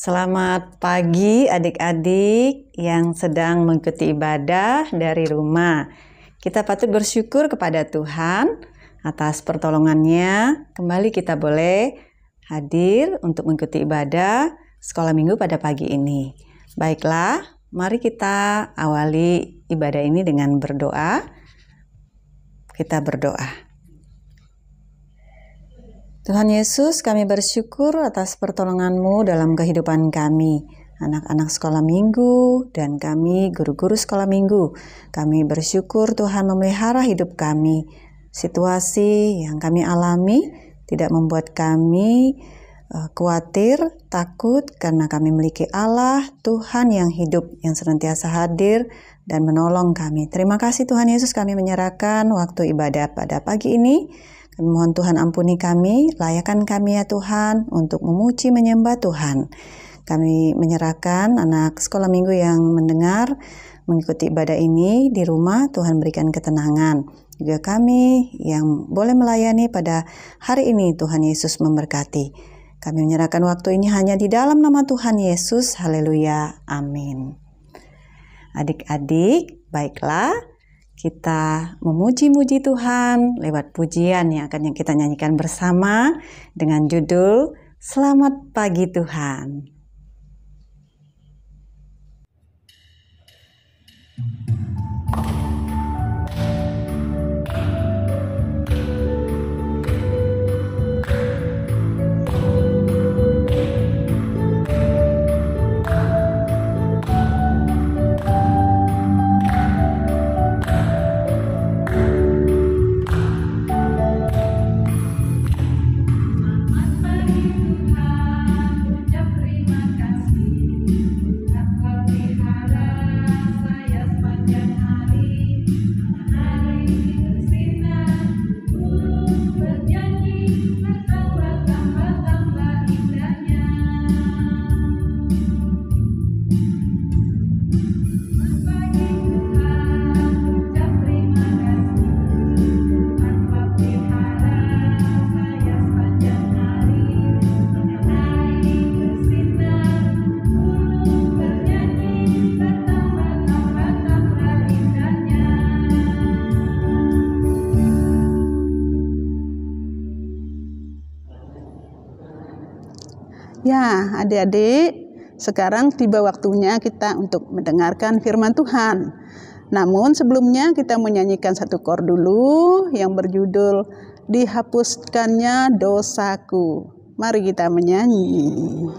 Selamat pagi adik-adik yang sedang mengikuti ibadah dari rumah. Kita patut bersyukur kepada Tuhan atas pertolongannya. Kembali kita boleh hadir untuk mengikuti ibadah sekolah minggu pada pagi ini. Baiklah, mari kita awali ibadah ini dengan berdoa. Kita berdoa. Tuhan Yesus, kami bersyukur atas pertolongan-Mu dalam kehidupan kami, anak-anak sekolah minggu, dan kami guru-guru sekolah minggu. Kami bersyukur Tuhan memelihara hidup kami. Situasi yang kami alami tidak membuat kami khawatir, takut, karena kami memiliki Allah, Tuhan yang hidup, yang senantiasa hadir dan menolong kami. Terima kasih Tuhan Yesus, kami menyerahkan waktu ibadah pada pagi ini. Mohon Tuhan ampuni kami, layakkan kami ya Tuhan untuk memuji menyembah Tuhan. Kami menyerahkan anak sekolah minggu yang mendengar, mengikuti ibadah ini di rumah, Tuhan berikan ketenangan. Juga kami yang boleh melayani pada hari ini, Tuhan Yesus memberkati. Kami menyerahkan waktu ini hanya di dalam nama Tuhan Yesus, haleluya, amin. Adik-adik, baiklah. Kita memuji-muji Tuhan lewat pujian yang akan kita nyanyikan bersama dengan judul Selamat Pagi Tuhan. Ya, adik-adik, sekarang tiba waktunya kita untuk mendengarkan firman Tuhan. Namun sebelumnya kita menyanyikan satu kor dulu yang berjudul Dihapuskannya Dosaku. Mari kita menyanyi.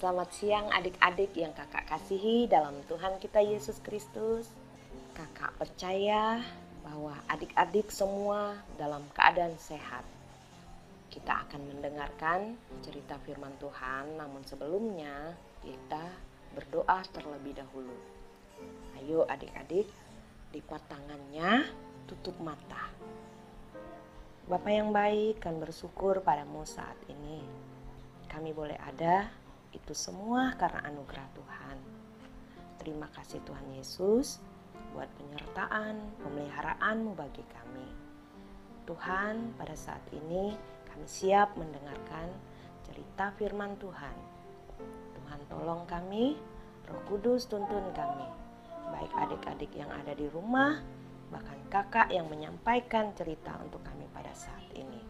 Selamat siang adik-adik yang kakak kasihi dalam Tuhan kita Yesus Kristus. Kakak percaya bahwa adik-adik semua dalam keadaan sehat. Kita akan mendengarkan cerita firman Tuhan, namun sebelumnya kita berdoa terlebih dahulu. Ayo adik-adik, lipat tangannya, tutup mata. Bapa yang baik, kami bersyukur padamu saat ini. Kami boleh ada, itu semua karena anugerah Tuhan. Terima kasih Tuhan Yesus buat penyertaan, pemeliharaan-Mu bagi kami. Tuhan, pada saat ini kami siap mendengarkan cerita firman Tuhan. Tuhan tolong kami, Roh Kudus tuntun kami. Baik adik-adik yang ada di rumah, bahkan kakak yang menyampaikan cerita untuk kami pada saat ini.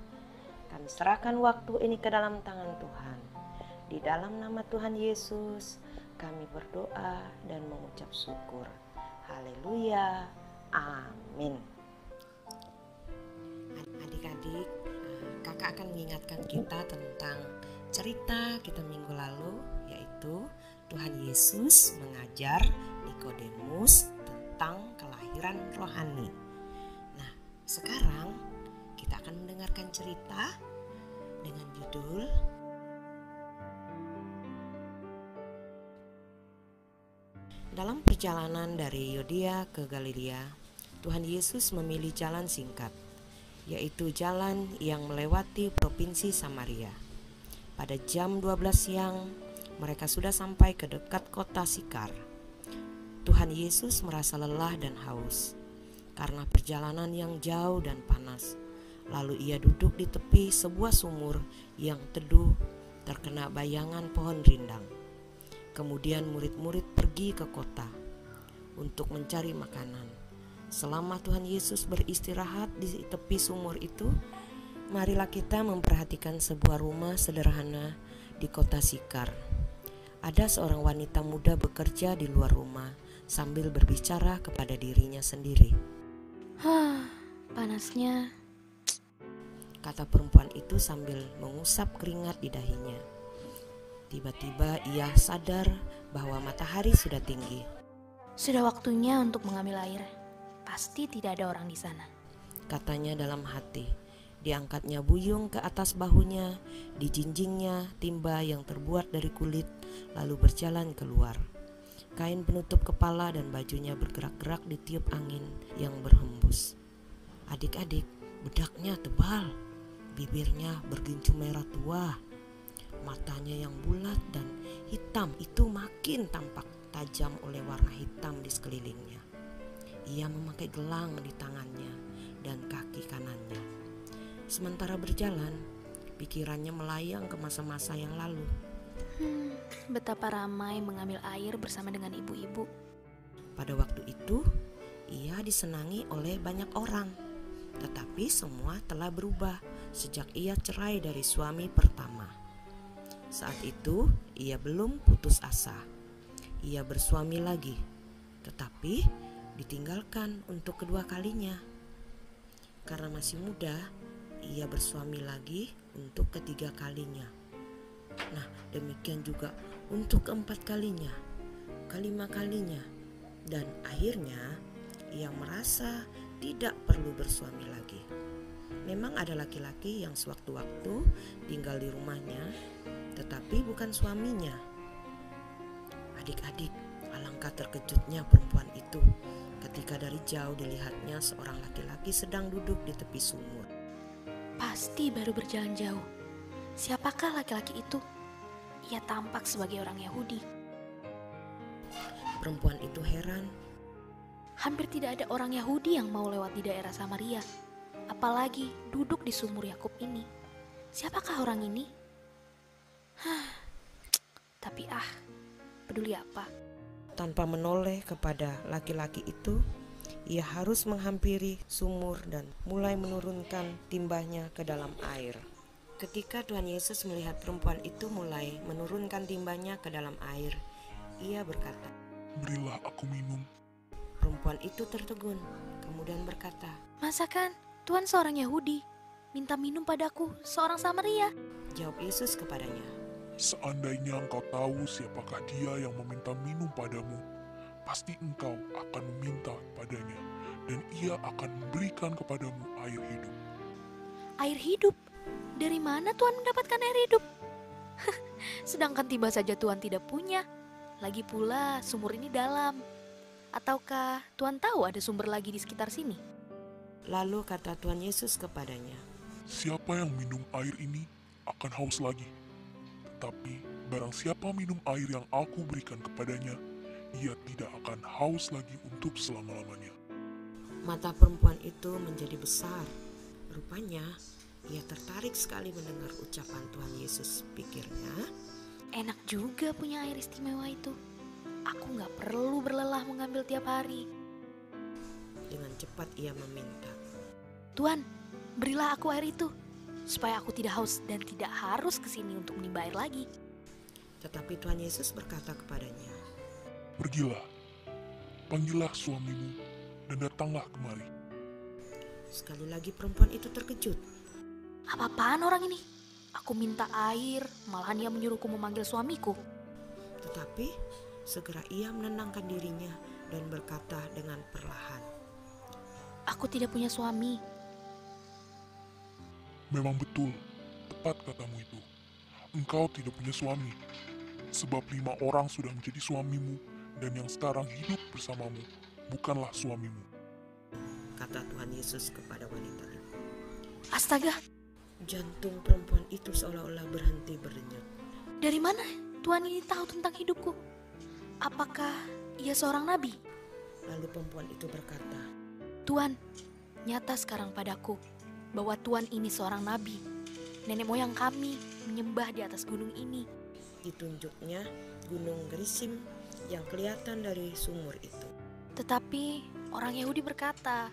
Kami serahkan waktu ini ke dalam tangan Tuhan. Di dalam nama Tuhan Yesus, kami berdoa dan mengucap syukur. Haleluya. Amin. Adik-adik, kakak akan mengingatkan kita tentang cerita kita minggu lalu, yaitu Tuhan Yesus mengajar Nikodemus tentang kelahiran rohani. Nah, sekarang kita akan mendengarkan cerita dengan judul Dalam perjalanan dari Yudea ke Galilea, Tuhan Yesus memilih jalan singkat, yaitu jalan yang melewati provinsi Samaria. Pada jam 12 siang, mereka sudah sampai ke dekat kota Sikar. Tuhan Yesus merasa lelah dan haus karena perjalanan yang jauh dan panas. Lalu ia duduk di tepi sebuah sumur yang teduh terkena bayangan pohon rindang. Kemudian murid-murid pergi ke kota untuk mencari makanan. Selama Tuhan Yesus beristirahat di tepi sumur itu, marilah kita memperhatikan sebuah rumah sederhana di kota Sikar. Ada seorang wanita muda bekerja di luar rumah sambil berbicara kepada dirinya sendiri. Panasnya, kata perempuan itu sambil mengusap keringat di dahinya. Tiba-tiba ia sadar bahwa matahari sudah tinggi. sudah waktunya untuk mengambil air. Pasti tidak ada orang di sana. Katanya dalam hati. Diangkatnya buyung ke atas bahunya, dijinjingnya timba yang terbuat dari kulit, lalu berjalan keluar. Kain penutup kepala dan bajunya bergerak-gerak ditiup angin yang berhembus. Adik-adik, bedaknya tebal, bibirnya bergincu merah tua, matanya yang bulat dan hitam itu makin tampak tajam oleh warna hitam di sekelilingnya. Ia memakai gelang di tangannya dan kaki kanannya. Sementara berjalan, pikirannya melayang ke masa-masa yang lalu. Betapa ramai mengambil air bersama dengan ibu-ibu. Pada waktu itu, ia disenangi oleh banyak orang. Tetapi semua telah berubah sejak ia cerai dari suami pertama. Saat itu, ia belum putus asa. Ia bersuami lagi, tetapi ditinggalkan untuk kedua kalinya. Karena masih muda, ia bersuami lagi untuk ketiga kalinya. Nah, demikian juga untuk keempat kalinya, kelima kalinya, dan akhirnya ia merasa tidak perlu bersuami lagi. Memang ada laki-laki yang sewaktu-waktu tinggal di rumahnya, tetapi bukan suaminya. Adik-adik, alangkah terkejutnya perempuan itu ketika dari jauh dilihatnya seorang laki-laki sedang duduk di tepi sumur. Pasti baru berjalan jauh. Siapakah laki-laki itu? Ia tampak sebagai orang Yahudi. Perempuan itu heran. Hampir tidak ada orang Yahudi yang mau lewat di daerah Samaria. Apalagi duduk di sumur Yakub ini. Siapakah orang ini? Tapi peduli apa? Tanpa menoleh kepada laki-laki itu, ia harus menghampiri sumur dan mulai menurunkan timbanya ke dalam air. Ketika Tuhan Yesus melihat perempuan itu mulai menurunkan timbanya ke dalam air, ia berkata, "Berilah aku minum." Perempuan itu tertegun, kemudian berkata, Masakan Tuhan seorang Yahudi, minta minum padaku seorang Samaria. Jawab Yesus kepadanya, Seandainya engkau tahu siapakah dia yang meminta minum padamu, pasti engkau akan meminta padanya, dan ia akan memberikan kepadamu air hidup. Air hidup? Dari mana Tuhan mendapatkan air hidup? Sedangkan tiba saja Tuhan tidak punya. Lagi pula sumur ini dalam. Ataukah Tuhan tahu ada sumber lagi di sekitar sini? Lalu kata Tuhan Yesus kepadanya, Siapa yang minum air ini akan haus lagi. Tetapi barang siapa minum air yang aku berikan kepadanya, ia tidak akan haus lagi untuk selama-lamanya. mata perempuan itu menjadi besar. Rupanya ia tertarik sekali mendengar ucapan Tuhan Yesus. Pikirnya, Enak juga punya air istimewa itu. Aku gak perlu berlelah mengambil tiap hari. dengan cepat ia meminta. Tuhan, berilah aku air itu, supaya aku tidak haus dan tidak harus ke sini untuk menimba air lagi. Tetapi Tuhan Yesus berkata kepadanya, Pergilah, panggillah suamimu, dan datanglah kemari. sekali lagi perempuan itu terkejut. Apa-apaan orang ini? Aku minta air, malahan ia menyuruhku memanggil suamiku. Tetapi segera ia menenangkan dirinya dan berkata dengan perlahan, Aku tidak punya suami. Memang betul, tepat katamu itu. Engkau tidak punya suami, sebab 5 orang sudah menjadi suamimu, dan yang sekarang hidup bersamamu bukanlah suamimu. kata Tuhan Yesus kepada wanita itu. Astaga, Jantung perempuan itu seolah-olah berhenti berdenyut. dari mana Tuhan ini tahu tentang hidupku? Apakah ia seorang nabi? Lalu perempuan itu berkata, Tuhan, nyata sekarang padaku bahwa Tuhan ini seorang nabi. Nenek moyang kami menyembah di atas gunung ini. ditunjuknya gunung Gerisim yang kelihatan dari sumur itu. Tetapi orang Yahudi berkata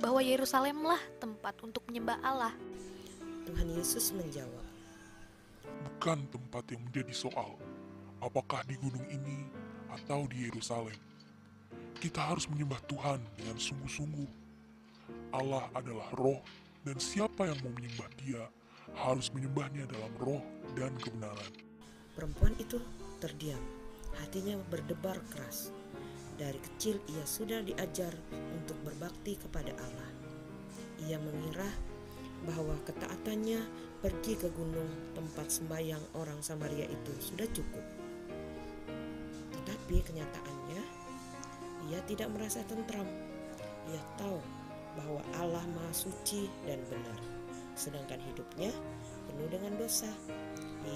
bahwa Yerusalemlah tempat untuk menyembah Allah. Tuhan Yesus menjawab, Bukan tempat yang menjadi soal, apakah di gunung ini atau di Yerusalem. Kita harus menyembah Tuhan dengan sungguh-sungguh. Allah adalah roh, dan siapa yang mau menyembah dia harus menyembahnya dalam roh dan kebenaran. Perempuan itu terdiam, hatinya berdebar keras. Dari kecil ia sudah diajar untuk berbakti kepada Allah. Ia mengira bahwa ketaatannya pergi ke gunung tempat sembahyang orang Samaria itu sudah cukup. Tetapi kenyataannya, ia tidak merasa tentram. Ia tahu bahwa Allah Maha Suci dan benar, sedangkan hidupnya penuh dengan dosa.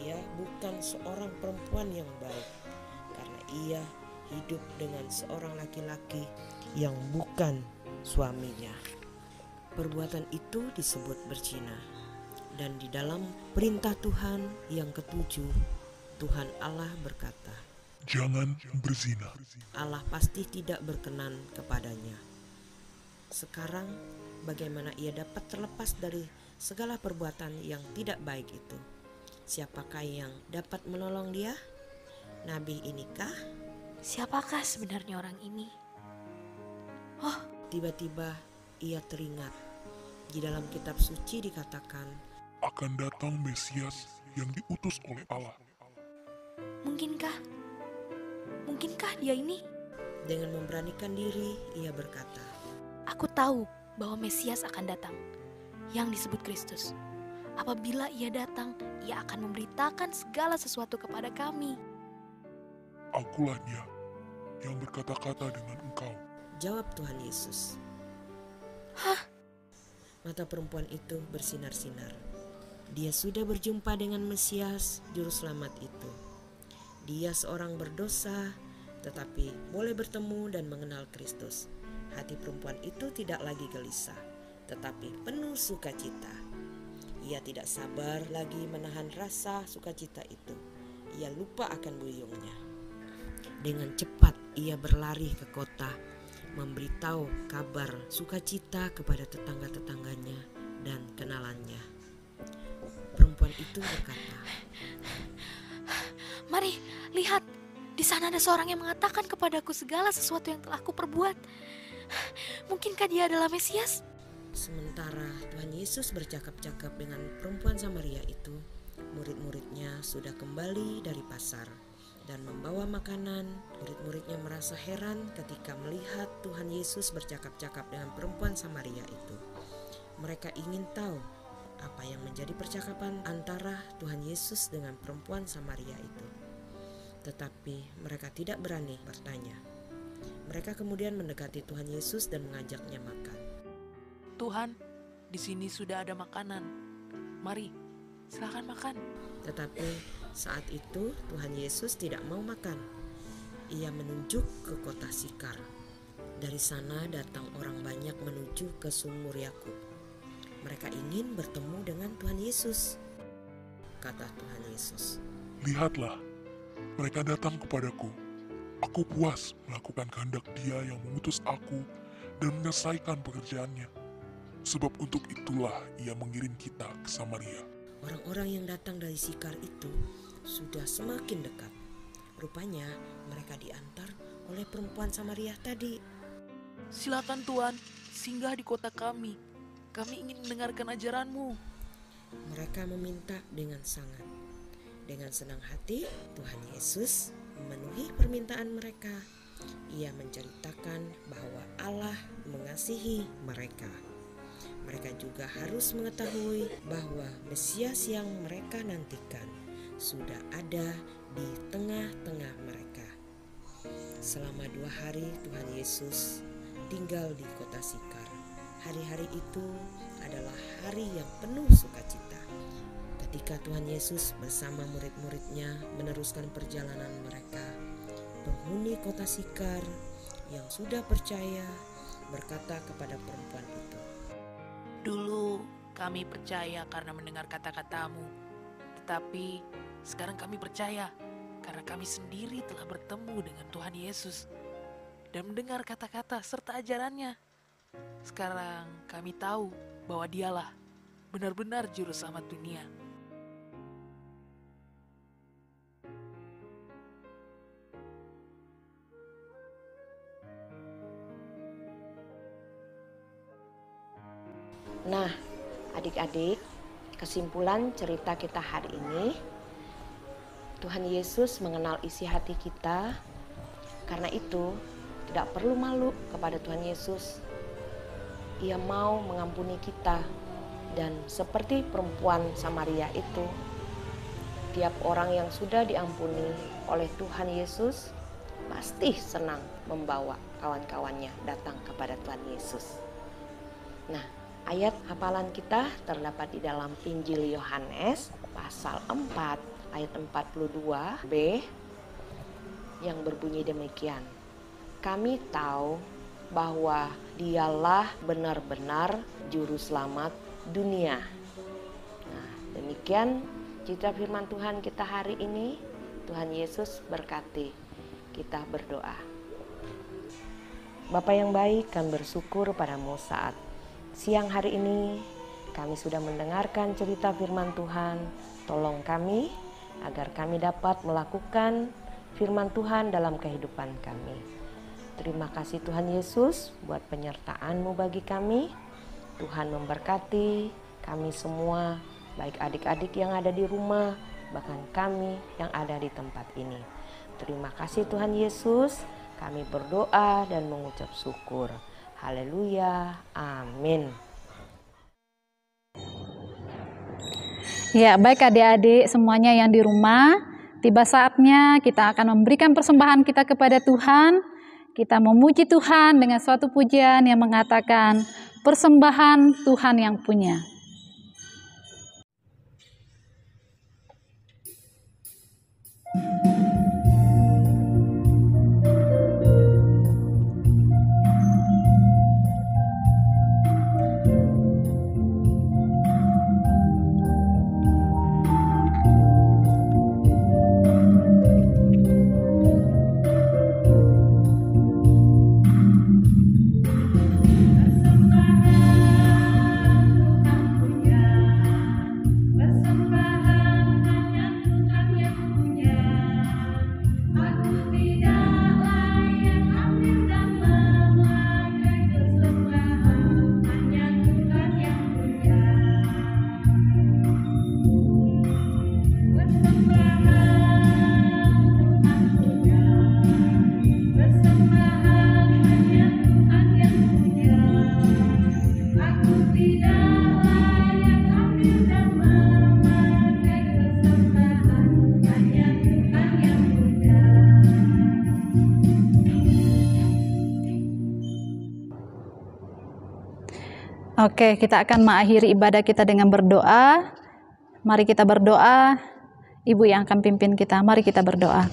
Ia bukan seorang perempuan yang baik, karena ia hidup dengan seorang laki-laki yang bukan suaminya. Perbuatan itu disebut berzina. Dan di dalam perintah Tuhan yang ketujuh, Tuhan Allah berkata, Jangan berzina. Allah pasti tidak berkenan kepadanya. Sekarang bagaimana ia dapat terlepas dari segala perbuatan yang tidak baik itu? Siapakah yang dapat menolong dia? Nabi inikah? Siapakah sebenarnya orang ini? Oh, Tiba-tiba ia teringat. Di dalam kitab suci dikatakan, Akan datang Mesias yang diutus oleh Allah. mungkinkah dia ini? dengan memberanikan diri ia berkata, Aku tahu bahwa Mesias akan datang, yang disebut Kristus. Apabila ia datang, ia akan memberitakan segala sesuatu kepada kami. Akulah dia yang berkata-kata dengan engkau. jawab Tuhan Yesus. Mata perempuan itu bersinar-sinar. Dia sudah berjumpa dengan Mesias, Juru Selamat itu. Dia seorang berdosa, tetapi boleh bertemu dan mengenal Kristus. Hati perempuan itu tidak lagi gelisah, tetapi penuh sukacita. Ia tidak sabar lagi menahan rasa sukacita itu. Ia lupa akan buyungnya. Dengan cepat ia berlari ke kota, memberitahu kabar sukacita kepada tetangga-tetangganya dan kenalannya. Perempuan itu berkata, Mari, lihat, di sana ada seorang yang mengatakan kepadaku segala sesuatu yang telah aku perbuat. Mungkinkah dia adalah Mesias? Sementara Tuhan Yesus bercakap-cakap dengan perempuan Samaria itu, Murid-muridnya sudah kembali dari pasar dan membawa makanan. Murid-muridnya merasa heran ketika melihat Tuhan Yesus bercakap-cakap dengan perempuan Samaria itu. Mereka ingin tahu apa yang menjadi percakapan antara Tuhan Yesus dengan perempuan Samaria itu. Tetapi mereka tidak berani bertanya. Mereka kemudian mendekati Tuhan Yesus dan mengajaknya makan. Tuhan, di sini sudah ada makanan. Mari, silakan makan. Tetapi saat itu Tuhan Yesus tidak mau makan. Ia menunjuk ke kota Sikar. Dari sana datang orang banyak menuju ke sumur Yakub. Mereka ingin bertemu dengan Tuhan Yesus. Kata Tuhan Yesus, Lihatlah, mereka datang kepadaku. Aku puas melakukan kehendak Dia yang mengutus aku dan menyelesaikan pekerjaannya. Sebab untuk itulah Ia mengirim kita ke Samaria. orang-orang yang datang dari Sikar itu sudah semakin dekat. Rupanya mereka diantar oleh perempuan Samaria tadi. Silakan Tuhan, singgah di kota kami. Kami ingin mendengarkan ajaran-Mu. Mereka meminta dengan sangat. Dengan senang hati, Tuhan Yesus memenuhi permintaan mereka. Ia menceritakan bahwa Allah mengasihi mereka. Mereka juga harus mengetahui bahwa Mesias yang mereka nantikan sudah ada di tengah-tengah mereka. Selama 2 hari Tuhan Yesus tinggal di kota Sikar. Hari-hari itu adalah hari yang penuh sukacita. Ketika Tuhan Yesus bersama murid-muridnya meneruskan perjalanan mereka, penghuni kota Sikar yang sudah percaya berkata kepada perempuan itu, Dulu kami percaya karena mendengar kata-kata-Mu. Tetapi sekarang kami percaya karena kami sendiri telah bertemu dengan Tuhan Yesus dan mendengar kata-kata serta ajarannya. Sekarang kami tahu bahwa Dialah benar-benar juru selamat dunia. Nah, adik-adik, kesimpulan cerita kita hari ini, Tuhan Yesus mengenal isi hati kita. Karena itu, tidak perlu malu kepada Tuhan Yesus. Ia mau mengampuni kita. Dan seperti perempuan Samaria itu, tiap orang yang sudah diampuni oleh Tuhan Yesus pasti senang membawa kawan-kawannya datang kepada Tuhan Yesus. Nah, ayat hafalan kita terdapat di dalam Injil Yohanes pasal 4 ayat 42b yang berbunyi demikian. Kami tahu bahwa Dialah benar-benar juru selamat dunia. Nah, demikian cerita firman Tuhan kita hari ini. Tuhan Yesus berkati. Kita berdoa. Bapa yang baik, kami bersyukur padamu saat siang hari ini kami sudah mendengarkan cerita firman Tuhan. Tolong kami agar kami dapat melakukan firman Tuhan dalam kehidupan kami. Terima kasih Tuhan Yesus buat penyertaan-Mu bagi kami. Tuhan memberkati kami semua, baik adik-adik yang ada di rumah, bahkan kami yang ada di tempat ini. Terima kasih Tuhan Yesus, kami berdoa dan mengucap syukur. Haleluya, amin. Ya, baik adik-adik semuanya yang di rumah, tiba saatnya kita akan memberikan persembahan kita kepada Tuhan. Kita memuji Tuhan dengan suatu pujian yang mengatakan, persembahan Tuhan yang punya. Oke, kita akan mengakhiri ibadah kita dengan berdoa. Mari kita berdoa. Ibu yang akan pimpin kita, mari kita berdoa.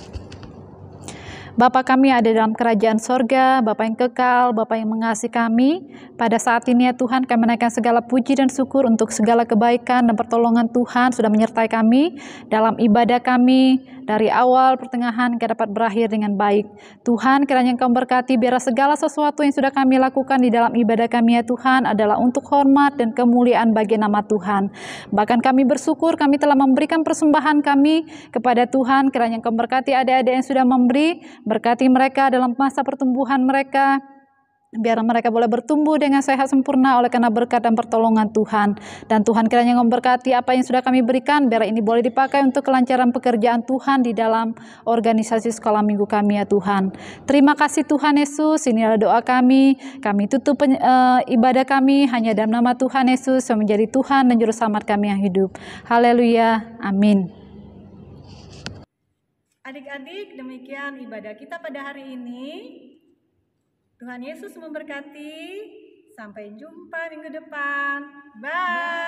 Bapa kami ada dalam kerajaan sorga, Bapa yang kekal, Bapa yang mengasihi kami. Pada saat ini ya Tuhan, kami menaikkan segala puji dan syukur untuk segala kebaikan dan pertolongan Tuhan sudah menyertai kami dalam ibadah kami dari awal pertengahan hingga dapat berakhir dengan baik. Tuhan, kiranya Engkau berkati biar segala sesuatu yang sudah kami lakukan di dalam ibadah kami ya Tuhan adalah untuk hormat dan kemuliaan bagi nama Tuhan. Bahkan kami bersyukur kami telah memberikan persembahan kami kepada Tuhan. Kiranya Engkau berkati adik-adik yang sudah memberi, berkati mereka dalam masa pertumbuhan mereka, biar mereka boleh bertumbuh dengan sehat sempurna oleh karena berkat dan pertolongan Tuhan. Dan Tuhan kiranya memberkati apa yang sudah kami berikan, biar ini boleh dipakai untuk kelancaran pekerjaan Tuhan di dalam organisasi sekolah minggu kami ya Tuhan. Terima kasih Tuhan Yesus, inilah doa kami. Kami tutup ibadah kami hanya dalam nama Tuhan Yesus yang menjadi Tuhan dan Juru Selamat kami yang hidup. Haleluya, amin. Adik-adik, demikian ibadah kita pada hari ini. Tuhan Yesus memberkati. Sampai jumpa minggu depan. Bye.